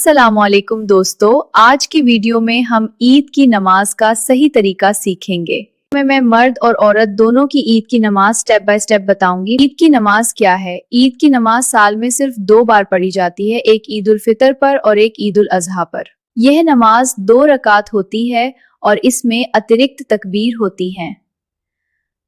अस्सलामुअलैकुम दोस्तों, आज की वीडियो में हम ईद की नमाज का सही तरीका सीखेंगे। मैं मर्द और औरत दोनों की ईद की नमाज स्टेप बाय स्टेप बताऊंगी। ईद की नमाज क्या है? ईद की नमाज साल में सिर्फ 2 बार पढ़ी जाती है, एक ईद उल फितर पर और एक ईद उल अजहा पर। यह नमाज 2 रकात होती है और इसमें अतिरिक्त तकबीर होती है।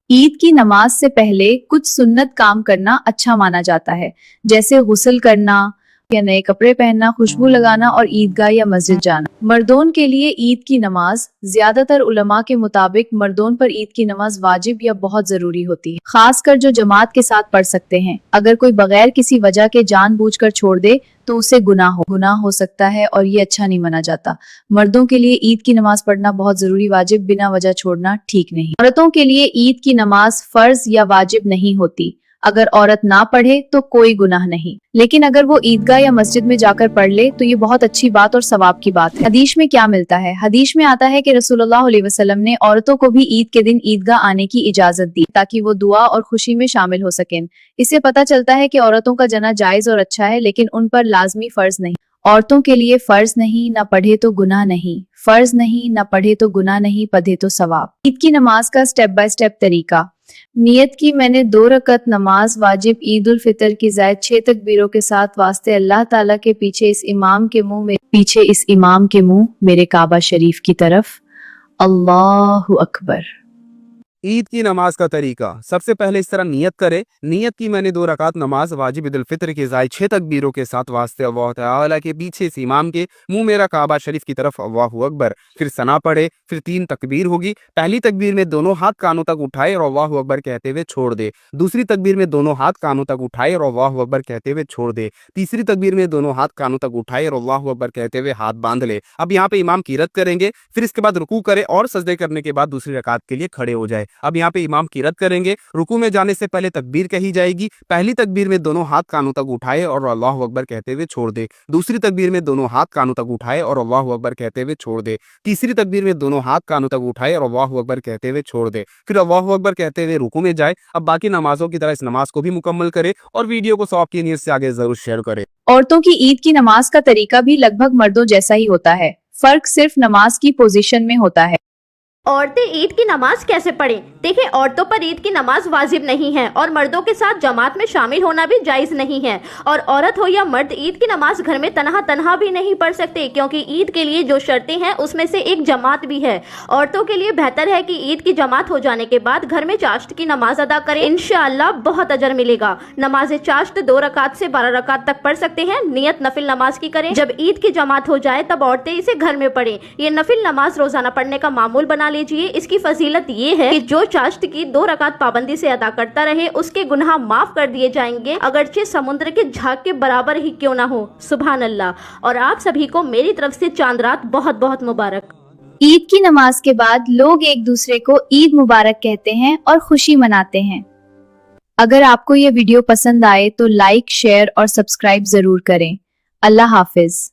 ईद की नमाज से पहले कुछ सुन्नत काम करना अच्छा माना जाता है, जैसे गुस्ल करना या नए कपड़े पहनना, खुशबू लगाना और ईदगाह या मस्जिद जाना। मर्दों के लिए ईद की नमाज, ज्यादातर उलमा के मुताबिक मर्दों पर ईद की नमाज वाजिब या बहुत जरूरी होती है, खासकर जो जमात के साथ पढ़ सकते हैं। अगर कोई बगैर किसी वजह के जानबूझकर छोड़ दे तो उसे गुनाह हो सकता है और ये अच्छा नहीं माना जाता। मर्दों के लिए ईद की नमाज पढ़ना बहुत जरूरी, वाजिब बिना वजह छोड़ना ठीक नहीं। औरतों के लिए ईद की नमाज फर्ज या वाजिब नहीं होती। अगर औरत ना पढ़े तो कोई गुनाह नहीं, लेकिन अगर वो ईदगाह या मस्जिद में जाकर पढ़ ले तो ये बहुत अच्छी बात और सवाब की बात है। हदीस में क्या मिलता है? हदीस में आता है कि रसूलुल्लाह अलैहि वसल्लम ने औरतों को भी ईद के दिन ईदगाह आने की इजाजत दी ताकि वो दुआ और खुशी में शामिल हो सकें। इससे पता चलता है कि औरतों का जाना जायज और अच्छा है, लेकिन उन पर लाजमी फर्ज नहीं। औरतों के लिए फर्ज नहीं, न पढ़े तो गुनाह नहीं, फर्ज नहीं, न पढ़े तो गुनाह नहीं, पढ़े तो सवाब। ईद की नमाज का स्टेप बाय स्टेप तरीका। नियत की मैंने 2 रकत नमाज वाजिब ईद उल फितर की जायद 6 तकबीरों के साथ वास्ते अल्लाह ताला के पीछे इस इमाम के मुंह मेरे काबा शरीफ की तरफ। अल्लाहु अकबर। ईद की नमाज का तरीका। सबसे पहले इस तरह नियत करे। नियत की मैंने 2 रकात नमाज वाजिब ईद उल फितर की जायद 6 तकबीरों के साथ वास्ते अल्लाह ताला के पीछे इस इमाम के मुंह मेरा काबा शरीफ की तरफ अल्लाहु अकबर। फिर सना पढ़े, फिर 3 तकबीर होगी। पहली तकबीर में दोनों हाथ कानों तक उठाए और अल्लाहु अकबर कहते हुए छोड़ दे। दूसरी तकबीर में दोनों हाथ कानों तक उठाए और अल्लाहु अकबर कहते हुए छोड़ दे। तीसरी तकबीर में दोनों हाथ कानों तक उठाए और अल्लाहु अकबर कहते हुए हाथ बांध ले। अब यहाँ पे इमाम कीरत करेंगे, फिर इसके बाद रुकू करे और सजदे करने के बाद दूसरी रकात के लिए खड़े हो जाए। अब यहाँ पे इमाम कीरत करेंगे। रुकू में जाने से पहले तकबीर कही जाएगी। पहली तकबीर में दोनों हाथ कानों तक उठाए और अल्लाहु अकबर कहते हुए छोड़ दे। दूसरी तकबीर में दोनों हाथ कानों तक उठाए और अल्लाहु अकबर कहते हुए छोड़ दे। तीसरी तकबीर में दोनों हाथ कानों तक उठाए और अल्लाहु अकबर कहते हुए छोड़ दे। फिर अल्लाहु अकबर कहते हुए रुकू में जाए। अब बाकी नमाजों की तरह इस नमाज को भी मुकम्मल करे और वीडियो को सवाब की नीयत से आगे जरूर शेयर करे। औरतों की ईद की नमाज का तरीका भी लगभग मर्दों जैसा ही होता है, फर्क सिर्फ नमाज की पोजीशन में होता है। औरतें ईद की नमाज कैसे पढ़ें? देखिए, औरतों पर ईद की नमाज वाजिब नहीं है और मर्दों के साथ जमात में शामिल होना भी जायज़ नहीं है। और औरत हो या मर्द ईद की नमाज घर में तन्हा भी नहीं पढ़ सकते, क्योंकि ईद के लिए जो शर्तें हैं उसमें से एक जमात भी है। औरतों के लिए बेहतर है कि ईद की जमात हो जाने के बाद घर में चाश्त की नमाज अदा करें, इंशाअल्लाह बहुत अजर मिलेगा। नमाज चाश्त 2 रकात से 12 रकात तक पढ़ सकते हैं। नियत नफिल नमाज की करें। जब ईद की जमात हो जाए तब औरतें इसे घर में पढ़ें। ये नफिल नमाज रोजाना पढ़ने का मामूल बना लीजिए। इसकी फजीलत ये है कि जो चाश्त की 2 रकात पाबंदी से अदा करता रहे उसके गुनाह माफ कर दिए जाएंगे, अगरचे समुद्र के झाग के बराबर ही क्यों ना हो। सुभान अल्लाह। और आप सभी को मेरी तरफ से चांद रात बहुत बहुत मुबारक। ईद की नमाज के बाद लोग एक दूसरे को ईद मुबारक कहते हैं और खुशी मनाते हैं। अगर आपको ये वीडियो पसंद आए तो लाइक, शेयर और सब्सक्राइब जरूर करें। अल्लाह हाफिज।